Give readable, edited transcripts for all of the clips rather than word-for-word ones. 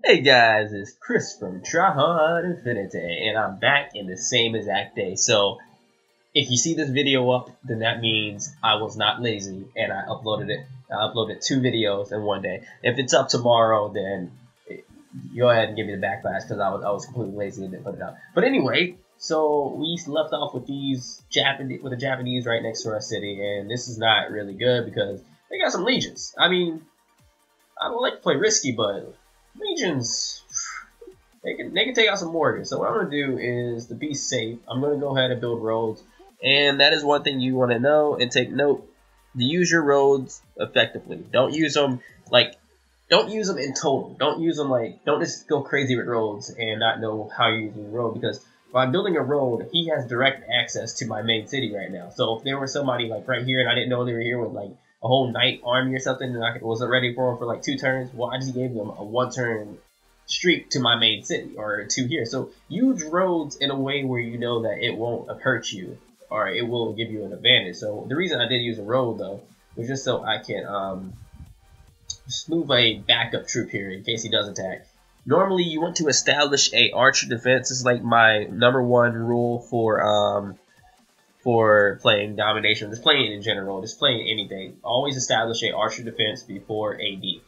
Hey guys, it's Chris from Tryhard Infinity, and I'm back in the same exact day. So, if you see this video up, then that means I was not lazy and I uploaded it. I uploaded 2 videos in one day. If it's up tomorrow, then go ahead and give me the backlash because I was completely lazy and didn't put it out. But anyway, so we left off with the Japanese right next to our city, and this is not really good because they got some legions. I mean, I don't like to play risky, but legions, they can take out some mortars. So what I'm gonna do is, to be safe, I'm gonna go ahead and build roads, and that is one thing you want to know and take note: to use your roads effectively. Don't use them in total. Don't use them don't just go crazy with roads and not know how you're using the road, because by building a road, he has direct access to my main city right now. So if there was somebody right here and I didn't know they were here with a whole knight army or something, and I wasn't ready for them for 2 turns, well, I just gave them a 1-turn streak to my main city, or 2 here. So use roads in a way where you know that it won't hurt you, or it will give you an advantage. So the reason I did use a road, though, was just so I can just move a backup troop here in case he does attack. Normally, you want to establish a archer defense. This is like my #1 rule for playing Domination, just playing in general, just playing anything. Always establish a archer defense before AD,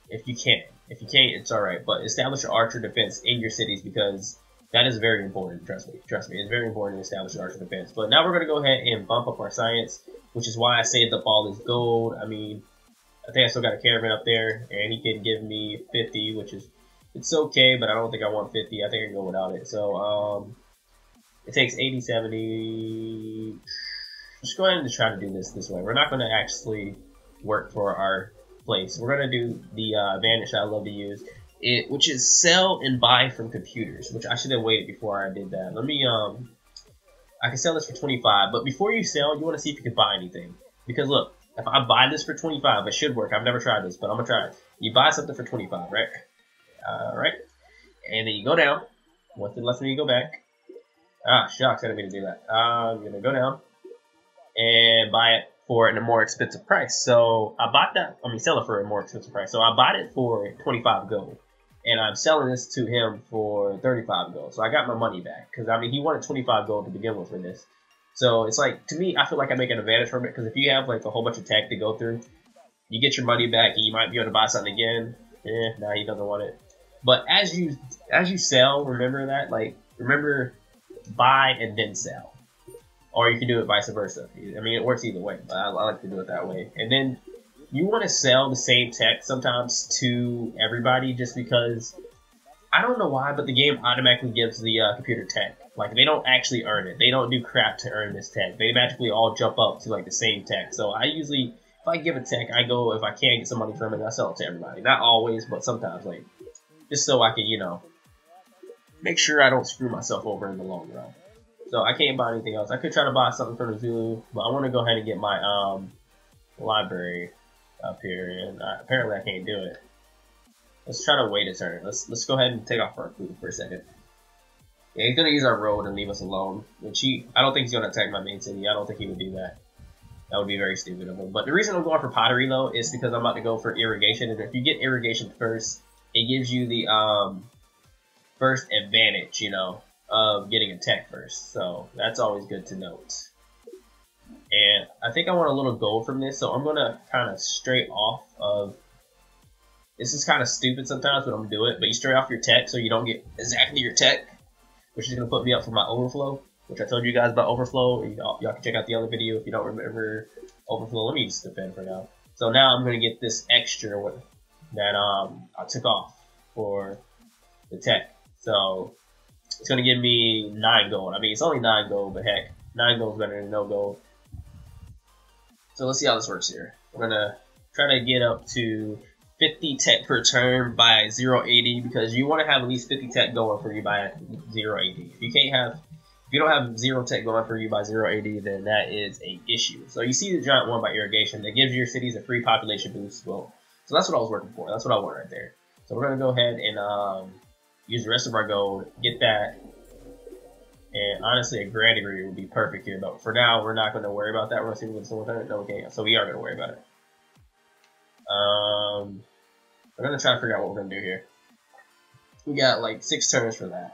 if you can. If you can't, it's alright, but establish an archer defense in your cities, because that is very important, trust me, it's very important to establish an archer defense. But now we're going to go ahead and bump up our science, which is why I saved up all this gold. I mean, I think I still got a caravan up there, and he can give me 50, which is, it's okay, but I don't think I want 50, I think I can go without it. So, it takes 80, 70. Just go ahead and try to do this way. We're not going to actually work for our place. We're going to do the advantage that I love to use, which is sell and buy from computers, which I should have waited before I did that. Let me, I can sell this for 25, but before you sell, you want to see if you can buy anything. Because look, if I buy this for 25, it should work. I've never tried this, but I'm going to try it. You buy something for 25, right? Alright. And then you go down. Once it lets me go back. Ah, shucks, I didn't mean to do that. I'm going to go down and buy it for a more expensive price. So I bought that, sell it for a more expensive price. So I bought it for 25 gold, and I'm selling this to him for 35 gold. So I got my money back, because he wanted 25 gold to begin with for this. So it's to me, I feel like I make an advantage from it, because if you have a whole bunch of tech to go through, you get your money back and you might be able to buy something again. Nah, he doesn't want it. But as you sell, remember that, remember, buy and then sell. Or you can do it vice versa. It works either way, but I like to do it that way. And then you want to sell the same tech sometimes to everybody, just because, I don't know why, but the game automatically gives the computer tech. They don't actually earn it. They don't do crap to earn this tech. They magically all jump up to the same tech. So I usually, if I give a tech, I go, if I can get some money from it, I sell it to everybody. Not always, but sometimes, just so I can, make sure I don't screw myself over in the long run. So I can't buy anything else. I could try to buy something from the Zulu, but I want to go ahead and get my library up here, and apparently I can't do it. Let's try to wait a turn. Let's go ahead and take off our food for a second. Yeah, he's gonna use our road and leave us alone. Which I don't think he's gonna attack my main city. I don't think he would do that. That would be very stupid of him. But the reason I'm going for pottery though is because I'm about to go for irrigation, and if you get irrigation first, it gives you the first advantage, of getting a tech first. So that's always good to note. And I think I want a little gold from this, so I'm gonna kind of straight off of, this is kind of stupid sometimes, but I'm gonna do it, but you straight off your tech so you don't get exactly your tech, which is gonna put me up for my overflow, which I told you guys about overflow. Y'all can check out the other video if you don't remember overflow. Let me just defend for now. So now I'm gonna get this extra one that I took off for the tech. So it's going to give me 9 gold. It's only 9 gold, but heck, 9 gold is better than no gold. So let's see how this works here. We're going to try to get up to 50 tech per turn by 0 AD, because you want to have at least 50 tech going for you by 0 AD. If you don't have 0 tech going for you by 0 AD, then that is an issue. So you see the giant one by irrigation that gives your cities a free population boost. Well, so that's what I was working for. That's what I want right there. So we're going to go ahead and use the rest of our gold, get that, and honestly, a grand degree would be perfect here. But for now, we're not going to worry about that. We're going to see if we can get someone. No, we can't. So we are going to worry about it. We're going to try to figure out what we're going to do here. We got like 6 turns for that.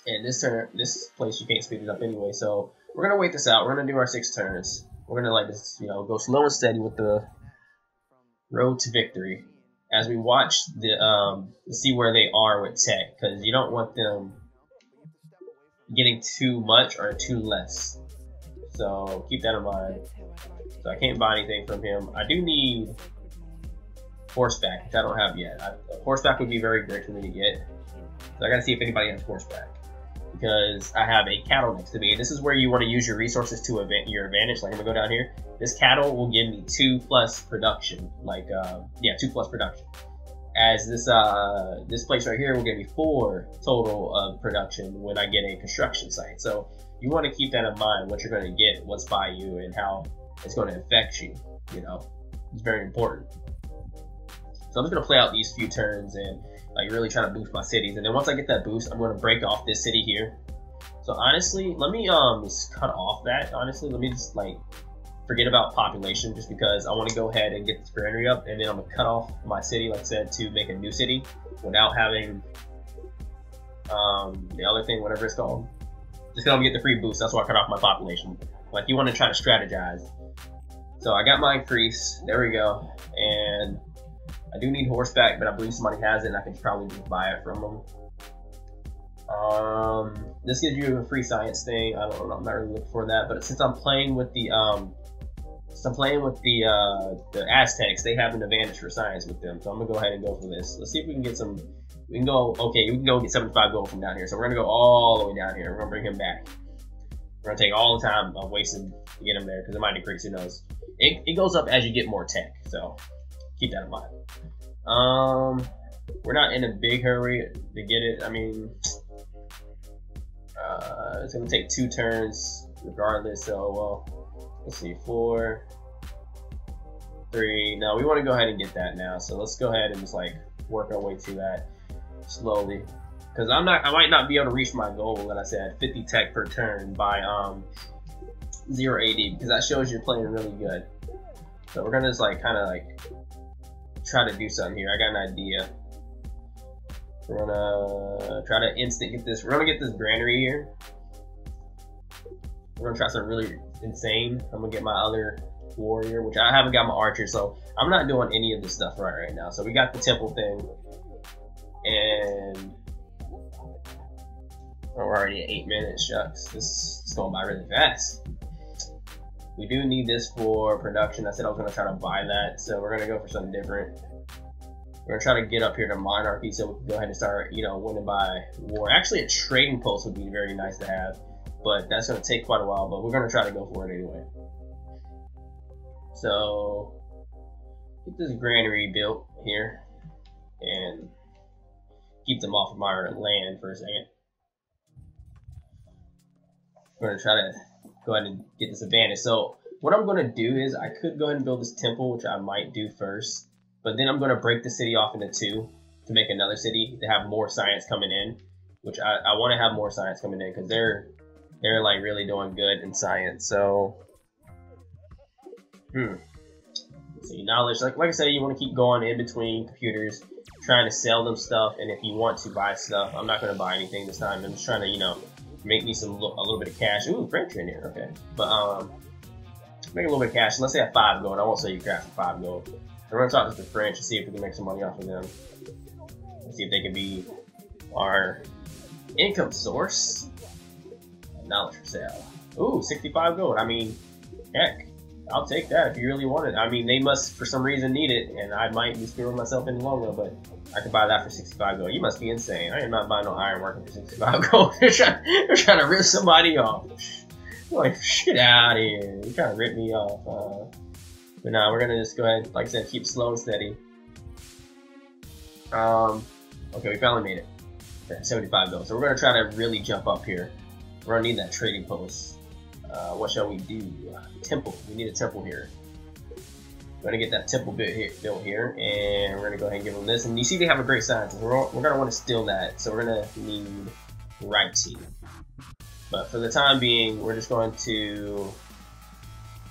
And this place you can't speed it up anyway, so we're gonna wait this out. We're gonna do our 6 turns. We're gonna like this, you know, go slow and steady with the road to victory as we watch the see where they are with tech, because you don't want them getting too much or too less. So keep that in mind. So I can't buy anything from him. I do need horseback, which I don't have yet. Horseback would be very great for me to get. So I gotta see if anybody has horseback, because I have a cattle next to me. This is where you want to use your resources to your advantage. Like I'm gonna go down here. This cattle will give me 2+ production. Like 2+ production. As this place right here will give me 4 total of production when I get a construction site. So you want to keep that in mind, what you're going to get, what's by you, and how it's going to affect you. You know, it's very important. So I'm just going to play out these few turns and like really try to boost my cities. And then once I get that boost, I'm going to break off this city here. So honestly, let me just cut off that. Honestly, let me just like forget about population, just because I want to go ahead and get this granary up, and then I'm going to cut off my city, like I said, to make a new city without having the other thing, whatever it's called. Just because I'm get the free boost, that's why I cut off my population. Like you want to try to strategize. So I got my increase, there we go, and I do need horseback, but I believe somebody has it, and I can probably just buy it from them. This gives you a free science thing. I don't know, I'm not really looking for that, but since I'm playing with the the Aztecs, they have an advantage for science with them. So I'm gonna go ahead and go for this. Let's see if we can get some. We can go. Okay, we can go get 75 gold from down here. So we're gonna go all the way down here. We're gonna bring him back. We're gonna take all the time I've wasted to get him there, because it might decrease. Who knows? It goes up as you get more tech. So keep that in mind. We're not in a big hurry to get it. I mean, it's gonna take 2 turns regardless. So well, let's see, 4, 3. No, we want to go ahead and get that now. So let's go ahead and just like work our way to that slowly, because I might not be able to reach my goal that I said, 50 tech per turn by 0 AD, because that shows you're playing really good. So we're gonna just like kind of like try to do something here. I got an idea. We're gonna try to instant get this. We're gonna get this granary here. We're gonna try something really insane. I'm gonna get my other warrior, which I haven't got my archer, so I'm not doing any of this stuff right now. So we got the temple thing, and we're already at 8 minutes. Shucks, this is going by really fast. We do need this for production. I said I was gonna try to buy that, so we're gonna go for something different. We're gonna try to get up here to monarchy, so we can go ahead and start, you know, winning by war. Actually, a trading post would be very nice to have, but that's gonna take quite a while. But we're gonna try to go for it anyway. So get this granary built here and keep them off of my land for a second. We're gonna try to go ahead and get this advantage. So what I'm gonna do is I could go ahead and build this temple, which I might do first. But then I'm going to break the city off into 2 to make another city to have more science coming in, which I want to have more science coming in, because they're like really doing good in science. So, let's see, knowledge. Like I said, you want to keep going in between computers, trying to sell them stuff. And if you want to buy stuff, I'm not going to buy anything this time. I'm just trying to, you know, make me a little bit of cash. Ooh, French in here, okay. But make a little bit of cash. Let's say at 5 gold. I won't say you craft for 5 gold. We're going to talk to the French and see if we can make some money off of them. Let's see if they can be our income source. Knowledge for sale. Ooh, 65 gold. I mean, heck, I'll take that if you really want it. I mean, they must, for some reason, need it, and I might be screwing myself in the long run, but I could buy that for 65 gold. You must be insane. I am not buying no iron working for 65 gold. They're trying to rip somebody off. Like, get out of here. You're trying to rip me off. But now we're gonna just go ahead, like I said, keep slow and steady. Okay, we finally made it. Okay, 75 gold. So we're gonna try to really jump up here. We're gonna need that trading post. What shall we do? Temple. We need a temple here. We're gonna get that temple built here, and we're gonna go ahead and give them this. And you see, they have a great scientist. We're gonna want to steal that, so we're gonna need writing. But for the time being, we're just going to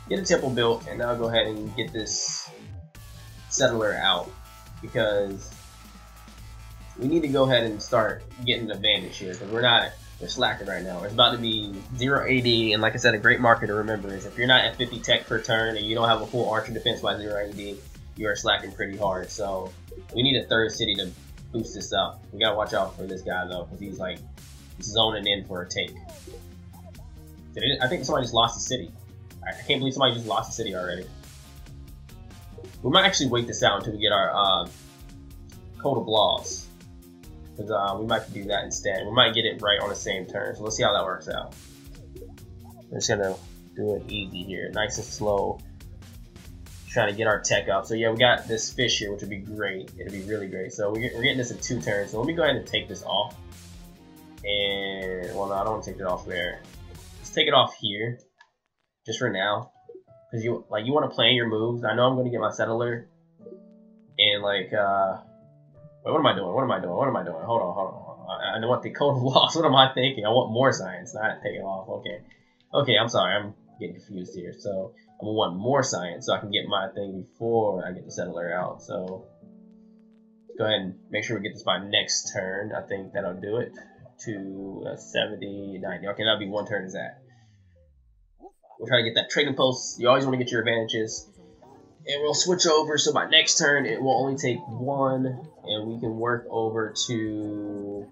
get a temple built, and now go ahead and get this settler out, because we need to go ahead and start getting an advantage here because we're slacking right now. It's about to be 0 AD, and like I said, a great marker to remember is if you're not at 50 tech per turn and you don't have a full archer defense by 0 AD, you are slacking pretty hard. So we need a third city to boost this up. We gotta watch out for this guy though, because he's like zoning in for a take. I think somebody just lost the city. I can't believe somebody just lost the city already. We might actually wait this out until we get our Code of Laws. Because we might do that instead. We might get it right on the same turn. So let's see how that works out. We're just gonna do it easy here, nice and slow. Trying to get our tech up. So yeah, we got this fish here, which would be great. It'd be really great. So we're getting this in 2 turns. So let me go ahead and take this off. And well, no, I don't want to take it off there. Let's take it off here, just for now. Because you want to plan your moves. I know I'm going to get my settler, and like wait, what am I doing? What am I doing? What am I doing? Hold on. I don't want the Code of Laws. What am I thinking? I want more science, not take it off. Okay, I'm sorry. I'm getting confused here. So I'm going to want more science so I can get my thing before I get the settler out. So let's go ahead and make sure we get this by next turn. I think that'll do it to 70, 90. Okay, that'll be 1 turn is that. We'll try to get that trading post. You always want to get your advantages. And we'll switch over, so by next turn it will only take 1, and we can work over to...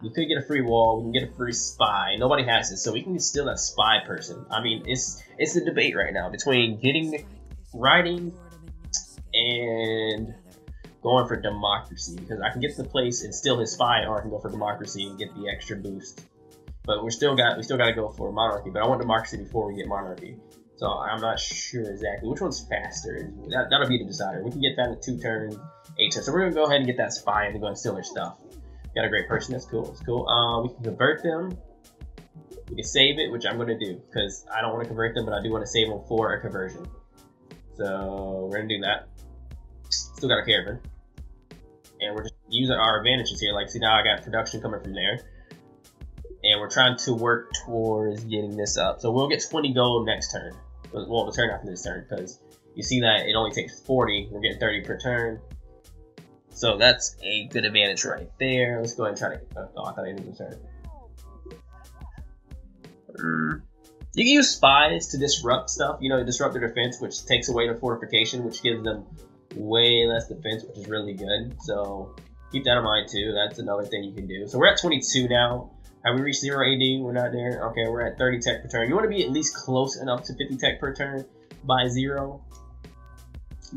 We could get a free wall, we can get a free spy. Nobody has it, so we can steal that spy person. I mean, it's a debate right now between getting writing and going for democracy, because I can get to the place and steal his spy, or I can go for democracy and get the extra boost. But we still got to go for monarchy. But I want democracy before we get monarchy. So I'm not sure exactly which one's faster. That'll be the decider. We can get that in 2 turns, 8 turns. So we're gonna go ahead and get that spy and go and steal their stuff. Got a great person. That's cool. That's cool. We can convert them. We can save it, which I'm gonna do because I don't want to convert them, but I do want to save them for a conversion. So we're gonna do that. Still got a caravan, and we're just using our advantages here. Like, see, now I got production coming from there. And we're trying to work towards getting this up. So we'll get 20 gold next turn. Well, the turn after this turn, because you see that it only takes 40. We're getting 30 per turn. So that's a good advantage right there. Let's go ahead and try to... Oh, I thought I didn't turn. You can use spies to disrupt stuff. You know, disrupt their defense, which takes away the fortification, which gives them way less defense, which is really good. So keep that in mind too. That's another thing you can do. So we're at 22 now. Have we reached 0 AD? We're not there. Okay, we're at 30 tech per turn. You want to be at least close enough to 50 tech per turn by 0.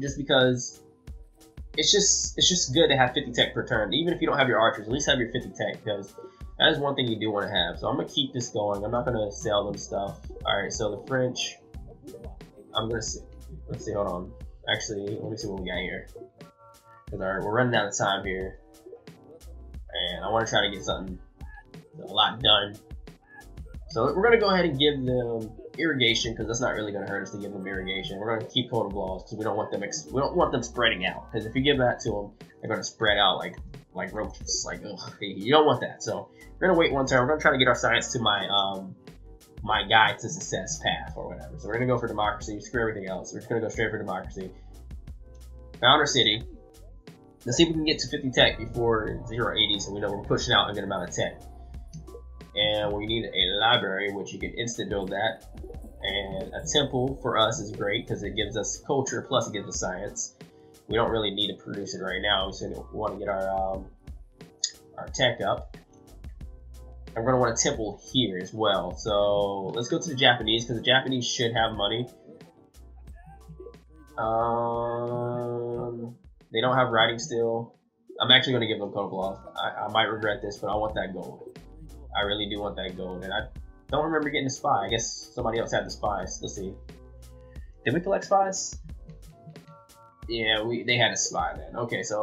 Just because it's just good to have 50 tech per turn. Even if you don't have your archers, at least have your 50 tech, because that is one thing you do want to have. So I'm going to keep this going. I'm not going to sell them stuff. Alright, so the French, I'm going to see. Let's see, hold on. Actually, let me see what we got here. Because we're running out of time here. And I want to try to get something a lot done. So we're going to go ahead and give them irrigation, because that's not really going to hurt us to give them irrigation. We're going to keep Code of Laws because we don't want them spreading out, because if you give that to them, they're going to spread out like roaches. Like, ugh, you don't want that. So we're going to wait 1 turn. We're going to try to get our science to my my guide to success path or whatever. So we're going to go for democracy. Screw everything else. We're just going to go straight for democracy. Found our city. Let's see if we can get to 50 tech before 0 AD, so we know we're pushing out a good amount of tech. And we need a library, which you can instant build that. And a temple for us is great because it gives us culture, plus it gives us science. We don't really need to produce it right now, so we want to get our tech up. And we're going to want a temple here as well. So let's go to the Japanese, because the Japanese should have money. They don't have writing still. I'm actually going to give them Code of Laws. I might regret this, but I want that gold. I really do want that gold, and I don't remember getting a spy. I guess somebody else had the spies. Let's see. Did we collect spies? Yeah, they had a spy then. Okay, so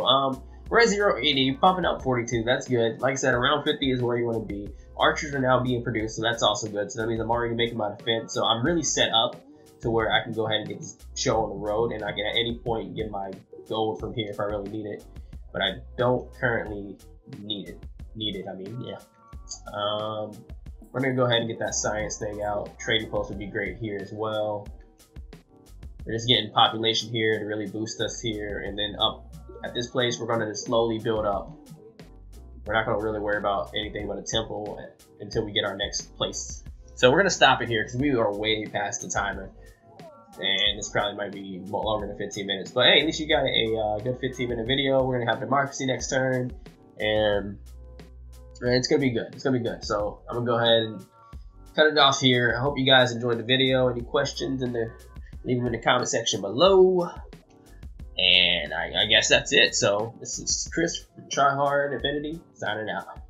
we're at 0 AD, popping up 42. That's good. Like I said, around 50 is where you want to be. Archers are now being produced, so that's also good. So that means I'm already making my defense. So I'm really set up to where I can go ahead and get this show on the road, and I can at any point get my gold from here if I really need it. But I don't currently need it. I mean, yeah. We're gonna go ahead and get that science thing out. Trading post would be great here as well. We're just getting population here to really boost us here, and then up at this place, we're going to slowly build up. We're not going to really worry about anything but a temple until we get our next place. So we're going to stop it here because we are way past the timer. And this probably might be longer than 15 minutes. But hey, at least you got a good 15-minute video. We're going to have democracy next turn. And it's going to be good. It's going to be good. So I'm going to go ahead and cut it off here. I hope you guys enjoyed the video. Any questions, leave them in the comment section below. And I guess that's it. So this is Chris from Tryhard Infinity signing out.